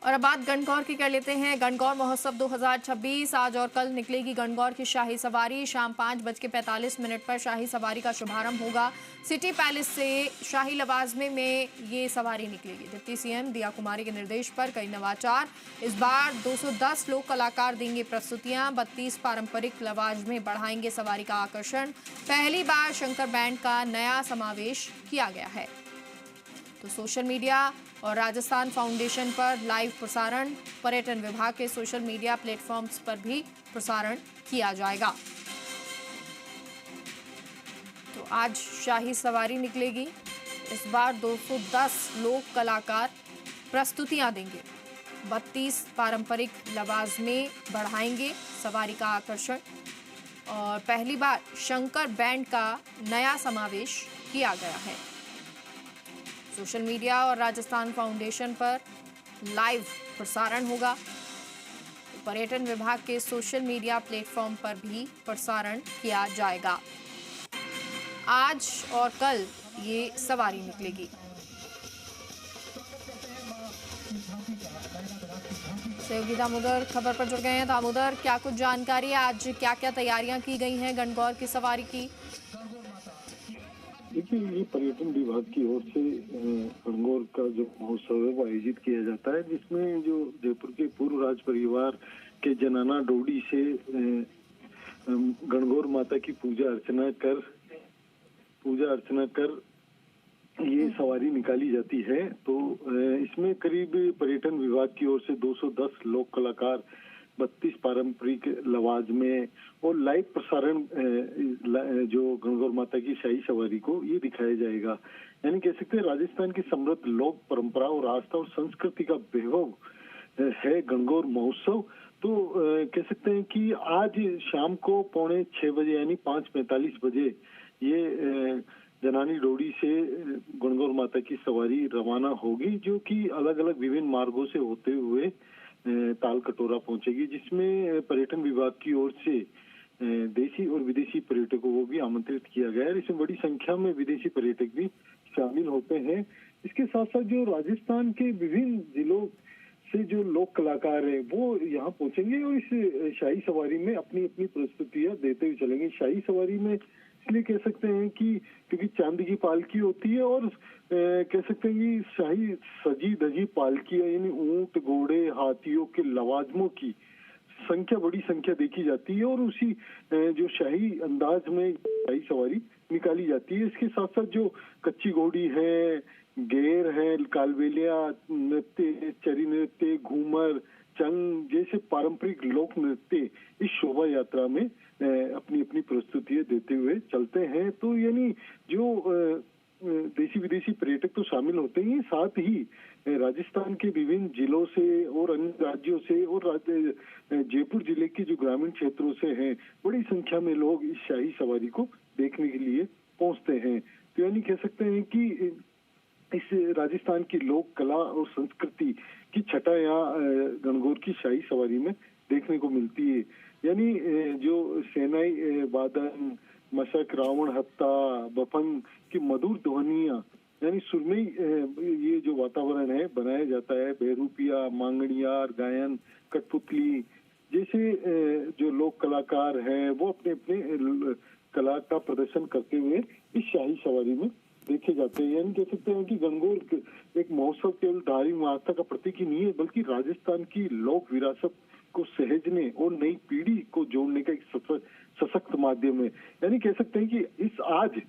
और अब बात गणगौर की कर लेते हैं। गणगौर महोत्सव 2026 आज और कल निकलेगी गणगौर की शाही सवारी। शाम 5:45 पर शाही सवारी का शुभारंभ होगा। सिटी पैलेस से शाही लवाजमे में ये सवारी निकलेगी। डिप्टी सीएम दिया कुमारी के निर्देश पर कई नवाचार। इस बार 210 लोक कलाकार देंगे प्रस्तुतियां। 32 पारंपरिक लवाजमे बढ़ाएंगे सवारी का आकर्षण। पहली बार शंकर बैंड का नया समावेश किया गया है। तो सोशल मीडिया और राजस्थान फाउंडेशन पर लाइव प्रसारण, पर्यटन विभाग के सोशल मीडिया प्लेटफॉर्म्स पर भी प्रसारण किया जाएगा। तो आज शाही सवारी निकलेगी। इस बार 210 लोक कलाकार प्रस्तुतियां देंगे। 32 पारंपरिक लवाजमे बढ़ाएंगे सवारी का आकर्षण और पहली बार शंकर बैंड का नया समावेश किया गया है। सोशल मीडिया और राजस्थान फाउंडेशन पर लाइव प्रसारण होगा। पर्यटन विभाग के सोशल मीडिया प्लेटफॉर्म पर भी प्रसारण किया जाएगा। आज और कल ये सवारी निकलेगी। सहयोगी दामोदर खबर पर जुड़ गए हैं। दामोदर, क्या कुछ जानकारी है? आज क्या क्या तैयारियां की गई हैं गणगौर की सवारी की? देखिए, ये पर्यटन विभाग की ओर से गणगौर का जो महोत्सव है वो आयोजित किया जाता है, जिसमें जो जयपुर के पूर्व राज परिवार के जनाना डोडी से गणगौर माता की पूजा अर्चना कर ये सवारी निकाली जाती है। तो इसमें करीब पर्यटन विभाग की ओर से 210 लोक कलाकार, 32 पारंपरिक लवाजमे और लाइव प्रसारण जो गणगौर माता की शाही सवारी को ये दिखाया जाएगा। यानी कह सकते हैं राजस्थान की समृद्ध लोक परंपरा और आस्था और संस्कृति का वैभव है गणगौर महोत्सव। तो कह सकते हैं कि आज शाम को 5:45 यानी 5:45 ये जनानी डोडी से गणगौर माता की सवारी रवाना होगी, जो कि अलग अलग विभिन्न मार्गों से होते हुए ताल कटोरा पहुंचेगी, जिसमें पर्यटन विभाग की ओर से देशी और विदेशी पर्यटकों को भी आमंत्रित किया गया है। इसमें बड़ी संख्या में विदेशी पर्यटक भी शामिल होते हैं। इसके साथ साथ जो राजस्थान के विभिन्न जिलों से जो लोक कलाकार हैं वो यहाँ पहुंचेंगे और इस शाही सवारी में अपनी अपनी प्रस्तुतियां देते हुए चलेंगे। शाही सवारी में इसलिए कह सकते हैं कि क्योंकि चांदी की पालकी होती है और कह सकते हैं कि शाही सजी धजी पालकी यानी ऊंट, घोड़े, हाथियों के लवाजमों की संख्या, बड़ी संख्या देखी जाती है और उसी जो शाही अंदाज में शाही सवारी निकाली जाती है। इसके साथ साथ जो कच्ची घोड़ी है, गेर है, कालबेलिया नृत्य, चरी नृत्य, घूमर, चंग जैसे पारंपरिक लोक नृत्य इस शोभा यात्रा में अपनी अपनी प्रस्तुतियां देते हुए चलते हैं। तो यानी जो देशी विदेशी पर्यटक तो शामिल होते हैं, साथ ही राजस्थान के विभिन्न जिलों से और अन्य राज्यों से और जयपुर जिले के जो ग्रामीण क्षेत्रों से हैं, बड़ी संख्या में लोग इस शाही सवारी को देखने के लिए पहुंचते हैं। तो यानी कह सकते हैं कि इस राजस्थान की लोक कला और संस्कृति की छटा यहाँ गणगौर की शाही सवारी में देखने को मिलती है। यानी जो सेनाई वादन, मशक, रावण हत्ता, बफंग की मधुर ध्वनियां यानी सुरमई ये जो वातावरण है बनाया जाता है। बेरूपिया, मांगड़ियार, गायन, कठपुतली जैसे जो लोक कलाकार हैं वो अपने अपने कला का प्रदर्शन करते हुए इस शाही सवारी में देखे जाते हैं। यानी कह सकते हैं कि गणगौर एक महोत्सव केवल धार्मिक आस्था का प्रतीक ही नहीं है, बल्कि राजस्थान की लोक विरासत को सहेजने और नई पीढ़ी को जोड़ने का एक सशक्त माध्यम है। यानी कह सकते हैं कि इस आज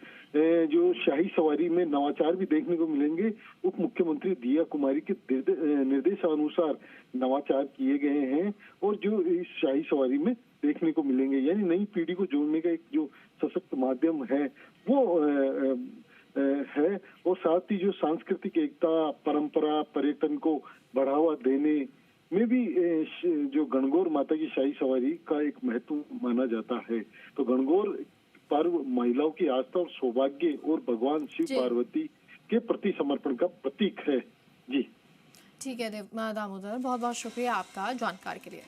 जो शाही सवारी में नवाचार भी देखने को मिलेंगे। उप मुख्यमंत्री दिया कुमारी के निर्देशानुसार नवाचार किए गए हैं और जो इस शाही सवारी में देखने को मिलेंगे, यानी नई पीढ़ी को जोड़ने का एक जो सशक्त माध्यम है वो है। और साथ ही जो सांस्कृतिक एकता, परंपरा, पर्यटन को बढ़ावा देने में भी जो गणगौर माता की शाही सवारी का एक महत्व माना जाता है। तो गणगौर पर्व महिलाओं की आस्था और सौभाग्य और भगवान शिव पार्वती के प्रति समर्पण का प्रतीक है। जी ठीक है दामोदर, बहुत बहुत शुक्रिया आपका जानकारी के लिए।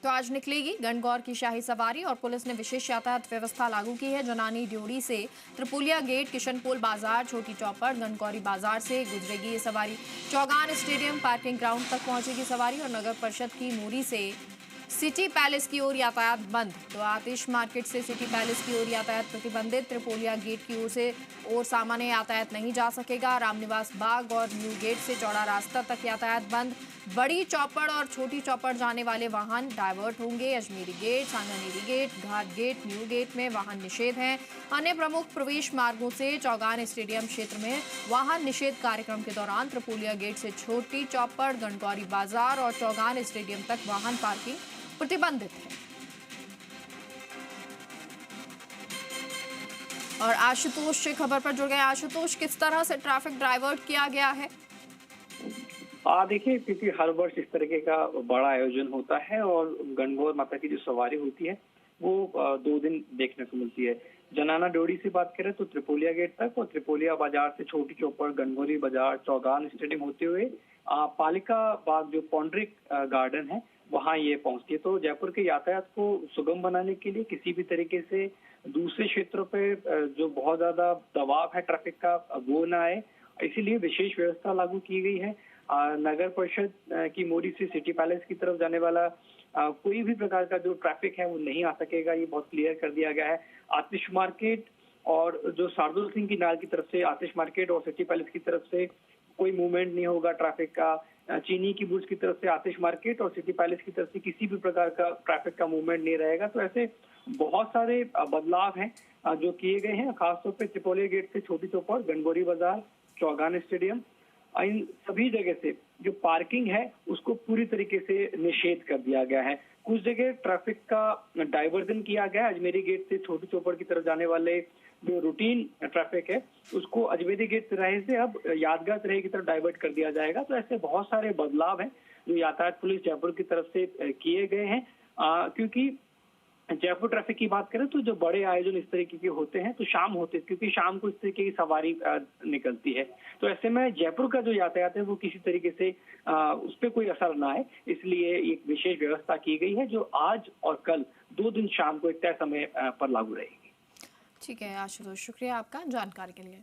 तो आज निकलेगी गणगौर की शाही सवारी और पुलिस ने विशेष यातायात व्यवस्था लागू की है। जनानी ड्योढ़ी से त्रिपुलिया गेट, किशनपोल बाजार, छोटी चौपड़, गणगौरी बाजार से गुजरेगी ये सवारी। चौगान स्टेडियम पार्किंग ग्राउंड तक पहुंचेगी सवारी और नगर परिषद की मूरी से सिटी पैलेस की ओर यातायात बंद। तो आतिश मार्केट से सिटी पैलेस की ओर यातायात प्रतिबंधित। त्रिपोलिया गेट की ओर से और सामान्य यातायात नहीं जा सकेगा। रामनिवास बाग और न्यू गेट से चौड़ा रास्ता तक यातायात बंद। बड़ी चौपड़ और छोटी चौपड़ जाने वाले वाहन डायवर्ट होंगे। अजमेरी गेट, सांगानेरी गेट, घाट गेट, न्यू गेट में वाहन निषेध है। अन्य प्रमुख प्रवेश मार्गों से चौगान स्टेडियम क्षेत्र में वाहन निषेध कार्यक्रम के दौरान त्रिपोलिया गेट से छोटी चौपड़, गणगौरी बाजार और चौगान स्टेडियम तक वाहन पार्किंग प्रतिबंधित है। और आशुतोष से खबर पर जुड़ गए। आशुतोष, किस तरह से ट्रैफिक डाइवर्ट किया गया है? देखिए, क्योंकि हर वर्ष इस तरीके का बड़ा आयोजन होता है और गणगौर माता की जो सवारी होती है वो 2 दिन देखने को मिलती है। जनाना ड्योढ़ी से बात करें तो त्रिपोलिया गेट तक और त्रिपोलिया बाजार से छोटी चौपड़, गणगौरी बाजार, चौगान स्टेडियम होते हुए पालिका बाग जो पौंड्रिक गार्डन है वहाँ ये पहुंचती है। तो जयपुर के यातायात को सुगम बनाने के लिए किसी भी तरीके से दूसरे क्षेत्रों पे जो बहुत ज्यादा दबाव है ट्रैफिक का वो ना आए, इसीलिए विशेष व्यवस्था लागू की गई है। नगर परिषद की मोरी से सिटी पैलेस की तरफ जाने वाला कोई भी प्रकार का जो ट्रैफिक है वो नहीं आ सकेगा, ये बहुत क्लियर कर दिया गया है। आतिश मार्केट और जो शार्दुल सिंह की नाल की तरफ से आतिश मार्केट और सिटी पैलेस की तरफ से कोई मूवमेंट नहीं होगा ट्रैफिक का। चीनी की बुर्ज की तरफ से आतिश मार्केट और सिटी पैलेस की तरफ से किसी भी प्रकार का ट्रैफिक का मूवमेंट नहीं रहेगा। तो ऐसे बहुत सारे बदलाव हैं जो किए गए हैं, खासतौर पे त्रिपोलिया गेट से छोटी चौपड़, गणगौरी बाजार, चौगान स्टेडियम, इन सभी जगह से जो पार्किंग है उसको पूरी तरीके से निषेध कर दिया गया है। कुछ जगह ट्रैफिक का डाइवर्जन किया गया है। अजमेरी गेट से छोटी चौपड़ की तरफ जाने वाले जो रूटीन ट्रैफिक है उसको अजमेरी गेट तिराहे से अब यादगार तिराहे की तरफ डाइवर्ट कर दिया जाएगा। तो ऐसे बहुत सारे बदलाव हैं जो यातायात पुलिस जयपुर की तरफ से किए गए हैं। क्योंकि जयपुर ट्रैफिक की बात करें तो जो बड़े आयोजन इस तरीके के होते हैं तो शाम होते हैं, क्योंकि शाम को इस तरीके की सवारी निकलती है। तो ऐसे में जयपुर का जो यातायात है वो किसी तरीके से उस पर कोई असर ना आए, इसलिए एक विशेष व्यवस्था की गई है जो आज और कल 2 दिन शाम को एक तय समय पर लागू रहेगी। ठीक है आशुतोष, शुक्रिया आपका जानकारी के लिए।